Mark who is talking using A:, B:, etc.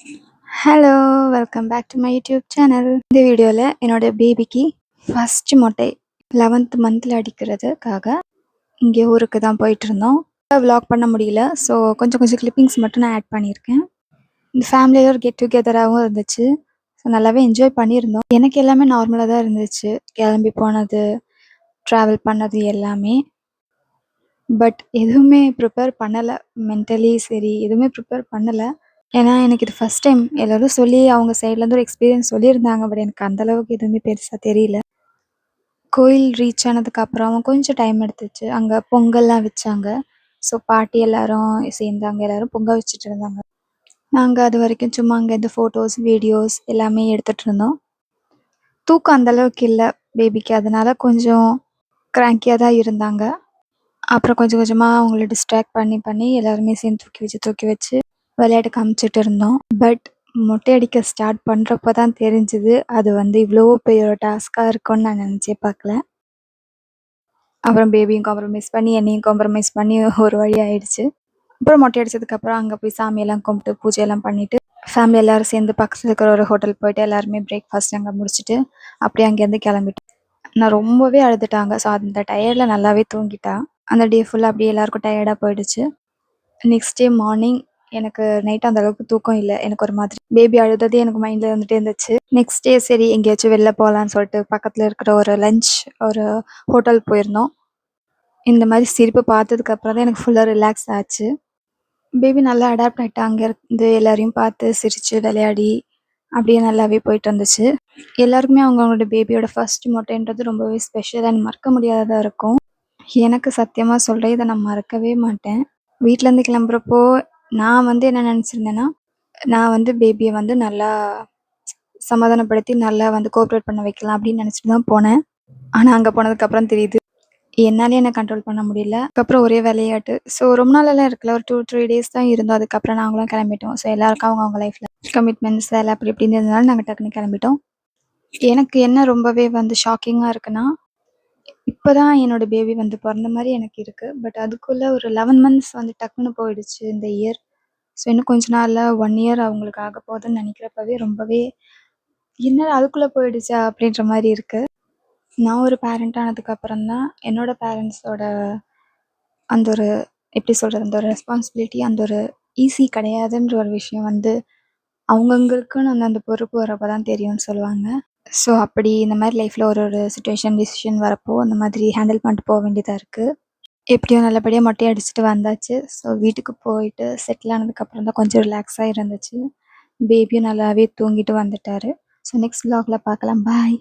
A: Hello! Welcome back to my YouTube channel. இந்த வீடியோல என்னோட பேபிக்கு ஃபர்ஸ்ட் மொட்டை 11th மந்த்ல அடிக்கிறதுக்காக இங்கே ஊருக்கு தான் போயிட்டுருந்தோம். விளாக் பண்ண முடியல. ஸோ கொஞ்சம் கொஞ்சம் கிளிப்பிங்ஸ் மட்டும் நான் ஆட் பண்ணியிருக்கேன். இந்த ஃபேமிலியோட ஒரு கெட் டுகெதராகவும் இருந்துச்சு. ஸோ நல்லாவே என்ஜாய் பண்ணியிருந்தோம். எனக்கு எல்லாமே நார்மலா தான் இருந்துச்சு. கிளம்பி போனது, ட்ராவல் பண்ணது எல்லாமே. பட் எதுவுமே ப்ரிப்பேர் பண்ணல. மென்டலி சரி எதுவுமே ப்ரிப்பேர் பண்ணல. ஏன்னா, எனக்கு இது ஃபர்ஸ்ட் டைம். எல்லாரும் சொல்லி அவங்க சைட்லேருந்து ஒரு எக்ஸ்பீரியன்ஸ் சொல்லியிருந்தாங்க. பட் எனக்கு அந்த அளவுக்கு எதுவுமே பெருசா தெரியல. கோயில் ரீச் ஆனதுக்கப்புறம் கொஞ்சம் டைம் எடுத்துச்சு. அங்க பொங்கல்லாம் வச்சாங்க. ஸோ பாட்டி எல்லாரும் சேர்ந்து அங்க எல்லாரும் பொங்கல் வச்சுட்டு இருந்தாங்க. நாங்க அதுவரைக்கும் சும்மா அங்கேருந்து ஃபோட்டோஸ், வீடியோஸ் எல்லாமே எடுத்துட்டு இருந்தோம். தூக்கம் அந்த அளவுக்கு இல்ல பேபிக்கு. அதனால கொஞ்சம் கிராங்கியா தான் இருந்தாங்க. அப்புறம் கொஞ்சம் கொஞ்சமா அவங்கள டிஸ்ட்ராக்ட் பண்ணி பண்ணி எல்லாருமே சேர்ந்து தூக்கி வச்சு விளையாட காமிச்சிட்டு இருந்தோம். பட் மொட்டை அடிக்க ஸ்டார்ட் பண்ணுறப்ப தான் தெரிஞ்சுது, அது வந்து இவ்வளோ பெரிய ஒரு டாஸ்க்கா இருக்கும்னு நான் நினச்சே பார்க்கல. அப்புறம் பேபியும் காம்ப்ரமைஸ் பண்ணி, என்னையும் காம்ப்ரமைஸ் பண்ணி ஒரு வழி ஆயிடுச்சு. அப்புறம் மொட்டை அடிச்சதுக்கப்புறம் அங்கே போய் சாமியெல்லாம் கும்பிட்டு, பூஜையெல்லாம் பண்ணிட்டு, ஃபேமிலி எல்லாரும் சேர்ந்து பக்கத்துல இருக்கிற ஒரு ஹோட்டல் போயிட்டு எல்லாருமே பிரேக்ஃபாஸ்ட் அங்கே முடிச்சுட்டு, அப்படியே அங்கேருந்து கிளம்பிட்டோம். நான் ரொம்பவே அழுதுட்டாங்க. ஸோ அந்த டயர்டில் நல்லாவே தூங்கிட்டா. அந்த டே ஃபுல்லா அப்படியே எல்லாருக்கும் டயர்டா போயிடுச்சு. நெக்ஸ்ட் டே மார்னிங் எனக்கு நைட் அந்த அளவுக்கு தூக்கம் இல்ல. எனக்கு ஒரு மாதிரி பேபி அழுதது எனக்கு மைண்ட்ல வந்துட்டே இருந்துச்சு. நெக்ஸ்ட் டே சரி எங்கேயாச்சும் வெளில போலான்னு சொல்லிட்டு பக்கத்துல இருக்கிற ஒரு ஹோட்டல் போயிருந்தோம். இந்த மாதிரி சிரிப்பு பார்த்ததுக்கு அப்புறம் தான் எனக்கு ஃபுல்லா ரிலாக்ஸ் ஆச்சு. பேபி நல்லா அடாப்ட் ஆயிட்டா. அங்க இருந்து எல்லாரையும் பார்த்து சிரிச்சு விளையாடி அப்படியே நல்லாவே போயிட்டு இருந்துச்சு. எல்லாருக்குமே அவங்களோட பேபியோட ஃபர்ஸ்ட் மொட்டைன்றது ரொம்பவே ஸ்பெஷல் அண்ட் மறக்க முடியாததா இருக்கும். எனக்கு சத்தியமா சொல்றேன், இத நான் மறக்கவே மாட்டேன். வீட்லேருந்து கிளம்புறப்போ நான் வந்து என்ன நினச்சிருந்தேன்னா, நான் வந்து பேபிய வந்து நல்லா சமாதானப்படுத்தி, நல்லா வந்து கோஆப்ரேட் பண்ண வைக்கலாம் அப்படின்னு நினச்சிட்டு தான் போனேன். ஆனா அங்க போனதுக்கப்புறம் தெரியுது, என்னாலயே என்ன கண்ட்ரோல் பண்ண முடியல. அதுக்கப்புறம் ஒரே விளையாட்டு. ஸோ ரொம்ப நாளெல்லாம் இருக்கல. ஒரு 2, 3 டேஸ் தான் இருந்தோம். அதுக்கப்புறம் நாங்களும் கிளம்பிட்டோம். ஸோ எல்லாருக்கும் அவங்கவங்க லைஃப்ல கமிட்மெண்ட்ஸ் வேலை அப்படி இப்படின்னு இருந்தனால நாங்க டக்குன்னு கிளம்பிட்டோம். எனக்கு என்ன ரொம்பவே வந்து ஷாக்கிங்கா இருக்குன்னா, இப்பதான் என்னோட பேபி வந்து பொறந்த மாரி எனக்கு இருக்கு. பட் அதுக்குள்ள ஒரு 11 மந்த்ஸ் வந்து டக்குன்னு போயிடுச்சு இந்த இயர். ஸோ இன்னும் கொஞ்ச நாள்ல 1 இயர் அவங்களுக்கு ஆகப்போகுதுன்னு நினைக்கிறப்பவே ரொம்பவே என்னடா அதுக்குள்ள போயிடுச்சா அப்படின்ற மாரி இருக்கு. நான் ஒரு பேரண்ட் ஆனதுக்கப்புறம் தான் என்னோட பேரண்ட்ஸோட அந்த ஒரு எப்படி சொல்றது? அந்த ஒரு ரெஸ்பான்சிபிலிட்டி அந்த ஒரு ஈஸி கிடையாதுன்ற ஒரு விஷயம் வந்து அவங்கவங்களுக்குன்னு அந்த அந்த பொறுப்பு வரப்ப தான் தெரியும்னு சொல்லுவாங்க. ஸோ அப்படி இந்த மாரி லைஃப்ல ஒரு ஒரு சிச்சுவேஷன், டிசிஷன் வரப்போ அந்த மாதிரி ஹேண்டில் பண்ணிட்டு போ வேண்டியதா இருக்கு. எப்படியோ நல்லபடியா மொட்டை அடிச்சுட்டு வந்தாச்சு. ஸோ வீட்டுக்கு போயிட்டு செட்டில் ஆனதுக்கப்புறம் தான் கொஞ்சம் ரிலாக்ஸா இருந்துச்சு. பேபியும் நல்லாவே தூங்கிட்டு வந்துட்டாரு. ஸோ நெக்ஸ்ட் வ்ளாக்ல பார்க்கலாம். பாய்.